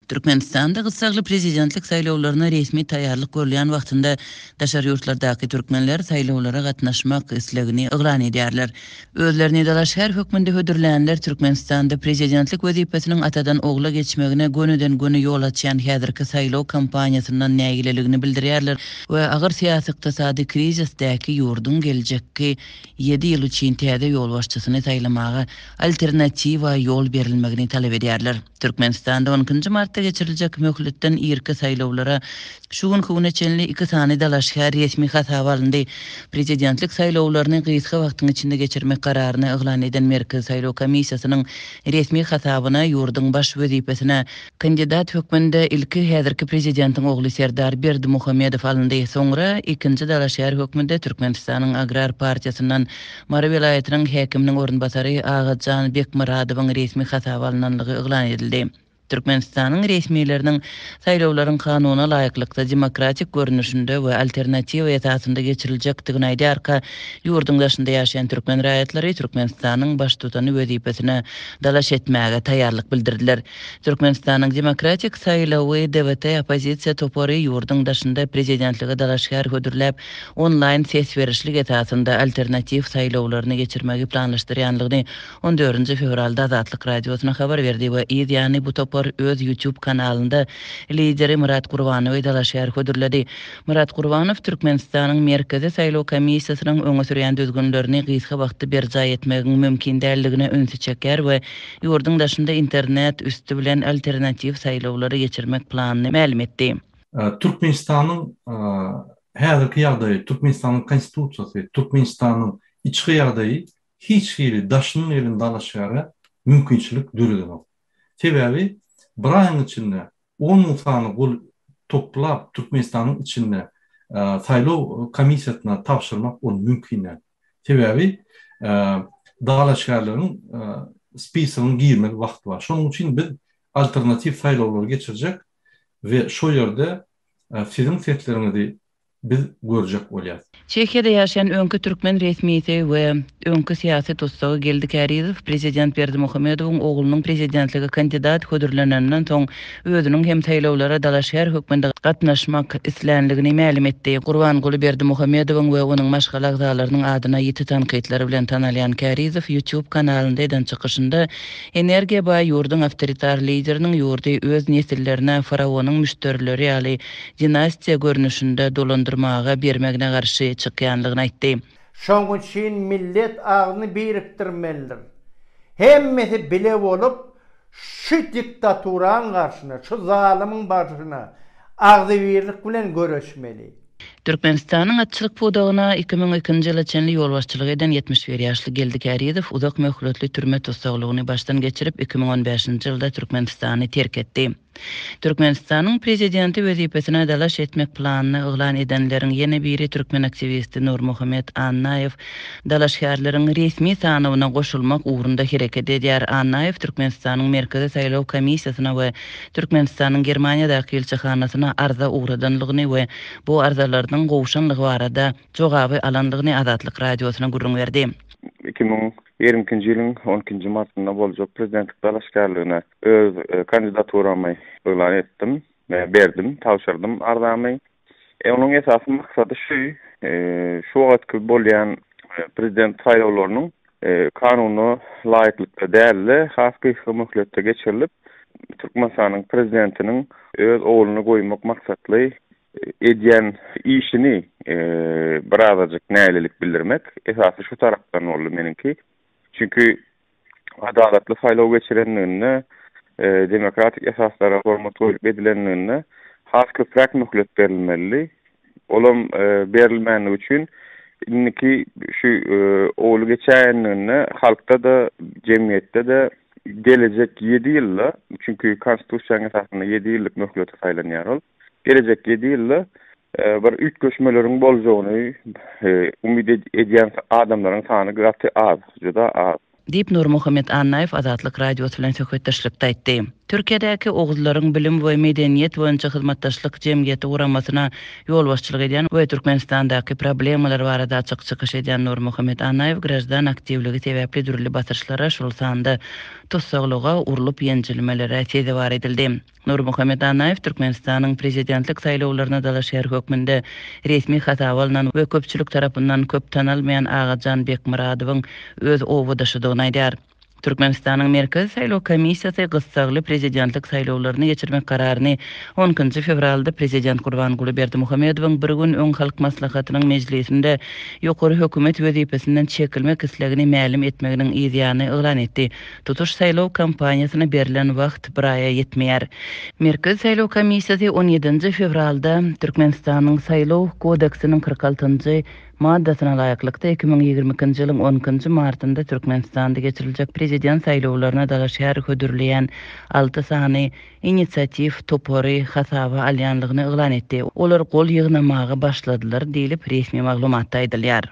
Türkmenistanda gysagly prezidentlik saýlawlaryna resmi taýýarlyk görülýän wagtynda daşary ýurtlardaky türkmenler saýlawlara gatnaşmak islegini yglan edýärler. Özlerini dalaşar hökmünde hödürlänler Türkmenistanda prezidentlik wezipesiniň atadan ogla geçmegine gönüden göni ýol açýan häzirki saýlaw kampaniýasynyň nägileligini bildirýärler we agyr syýasy ykdysady krizisdäki ýurdun geljekki 7 ýyl üçin täze ýol başçysyny saýlamaga alternatiwa ýol berilmegini talap edýärler. Türkmenistanda 10 martda geçiriljek möhletden irki saýlawlara şu gün hüwneçenli 2 sany dalaşyar resmi hasaba alındy. Prezidentlik saýlawlaryny gysga wagtyň içinde geçirmek kararyny yglan eden Merkez Saýlaw Komissiýasynyň resmi hasabyna ýurdun baş wezipesine kandidat hökmünde ilki häzirki prezidentiň ogly Serdar Berdimuhammedow alındy. Soňra ikinji dalaşyar hökmünde Türkmenistanyň Agrar Partiýasynyň Mara vilayatynyň häkiminiň orunbasary Agajan Bekmuradowyň resmi hasaba alınanlygy yglan edildi. Türkmenistanyň resmileriniň saýlawlaryň kanuna laýyklykda demokratik görnüşinde we alternatiwa esasynda geçiriljekdigini aýdýarka ýurdun daşynda ýaşaýan türkmen raýatlary Türkmenistanyň baş tutany wezipesine dalaş etmäge taýýarlyk bildirdiler. Türkmenistanyň demokratik saýlawy DWT opozisiýa topary ýurdun daşynda prezidentligi dalaşyar hödürläp online ses berişlik esasynda alternativ saýlawlaryny geçirmegi planlaşdyrýanlygyny 14 fevralda Azatlyk radiosyna habar berdi we ýani bu öz YouTube kanalında lideri Murat Gurbanowy dalaşyar hödürledi. Murat Gurbanow Türkmenistanyň Merkezi Saýlaw Komissiýasynyň öňe sürýän düzgünlerini gysga wagtda berja etmegiň mümkin däldigine öňe çeker we ýurdun daşynda internet üstü bilen alternativ saýlawlary geçirmek planyny ma'lum etdi. Türkmenistanyň häzirki ýagdaýy, Türkmenistanyň konstitusiýasy, Türkmenistanyň içki ýagdaýy hiç biri daşynyň elinde dalaşyara mümkinçilik dürüdemok. Sebebi bir ayın içinde 10 insanı bul toplap Türkmenistan'ın içinde saýlaw komissiýasyna tapşyrmak on mümkin değil. Sebebi dalaşyarlaryň spisygyny girmek wagty var. Şonuň üçin biz alternativ saýlawlary geçirjek we şo ýerde sizin setlerinizi biz görjek bolýar. Çekiýede ýaşaýan öňkü türkmen resmiýeti we öňkü syýasy dostlugy Geldik Ärizow prezident Berdimuhammedowyň oglunyň prezidentligi kandidat hödürlenenden soň özüniň hem saýlawlara dalaşyar hökmünde gatnaşmak islenligini ma'lum etdi. Gurbanguly Berdimuhammedowyň we onuň maşgal agzalarynyň adyna ýiti tanqidleri bilen tanalýan Ärizow YouTube kanalynda eden çykyşynda energiýa baý ýurdun awtoritar lideriniň ýurdy öz nesillerine farawonyň müşterileri ýaly dinastiýa görnüşinde dolandyrmaga bermegine garşy çykýanlygyny aýtdy. Şoň üçin millet agyny birikdirmelidir. Hemmesi bile bolup şu diktaturan garşyna, şu zalymiň başyna agzybirlik bilen göreşmeli. Türkmenistanyň atçylyk pudagyna 2002-nji ýyla çenli ýol başçylyk eden 71 ýaşly Geldik Ärizow uzak möhletli türme tutsaglygyny başdan geçirip 2015-nji ýylda Türkmenistany terk etdi. Türkmenistanyň prezidenti wezipesine dalaş etmek planyny yglan edenleriň ýene biri türkmen aktivisti Nurmuhammed Annaýew dalaşyarlaryň resmi sanawyna goşulmak ugrunda hereket edýär. Annaýew Türkmenistanyň Merkezi Saýlaw Komissiýasyna we Türkmenistanyň Germaniýadaky elçihanasyna arza ugradanlygyny we bu arzalardyň gowşanlygy barada jogaby alanlygyny Azatlyk radiosyna gurrun berdi. 2020-nji ýylyň 12-nji martynda boljak prezidentlik dalaşyarlygyna öz kandidaturammy yglan etdim we berdim, tapşyrdym arzamy. Onuň esasy maksady şu wagtky bolýan prezident saýlawlarynyň kanuny laýyklykda däli, has gysga möhletde geçirilip Türkmenistanyň prezidentiniň öz ogluny goýmak maksatly edýän işini birazajyk nälelik bildirmek esasy şu tarapdan boldy meniki. Çünkü adaletli saýlaw geçirenlerine demokratik esaslara hormat goýup edilenlerine has köprek möhlet berilmeli. Olam berilmänligi üçin inniki şu oglu geçenlerine halkda da jemgyýetde de gelecek 7 ýylda, çünkü konstitusiýaň esasynda 7 ýyllyk möhlet saýlanýar ol. Gelecek 7 ýylda bir üç göçmeleriň boljagyny umid edýän adamlaryň sany gaty az, juda az. Dip Nurmuhammed Annaýew Azatlyk radiosy bilen söhbetdeşlikde aýtdy. Türkiýedäki oguzlaryň bilim we medeniýet boýunça hyzmatdaşlyk jemgyýeti uramasyna ýol başçylyk edýän we Türkmenistandaky problemalar barada açyk çykyş edýän Nurmuhammed Annaýew grajdan aktivligi sebäpli dürli basyrşlara şol sanda tutsaglyga urulyp ýenjilmelere sezi bar edildi. Nurmuhammed Anayev Türkmenistanyň prezidentlik saýlawlaryna dalaşýar hökmünde resmi hatawy alynan we köpçülik tarapyndan köp tanalmayan Agajan Bekmuradowyň öz owudaşydygyny aýdýar. Türkmenistanyň Merkezi Saýlaw Komissiýasy gysgaly prezidentlik saýlawlaryny geçirmek kararyny 10 fevralda prezident Gurbanguly Berdimuhammedowyň bir gün öň halk maslahatynyň mejlisinde ýokary hökümet wezipesinden çekilmek islegini mälim etmeginiň ýa-ny eglan etdi. Tutuş saýlaw kampaniýasyna berilen wagt bir aýa ýetmeýär. Merkezi Saýlaw Komissiýasy 17 fevralda Türkmenistanyň Saýlaw kodeksiniň 46-njy maddasyna laýyklykda 2022-nji ýylyň 10 martynda Türkmenistanda geçiriljek prezident saýlawlaryna dalaşýar hödürleýän 6 sany inisiativ topary hasaby alýanlygyny eglan etdi. Olar gol ýygnamagy başladylar diýilip resmi maglumatda aýdylýar.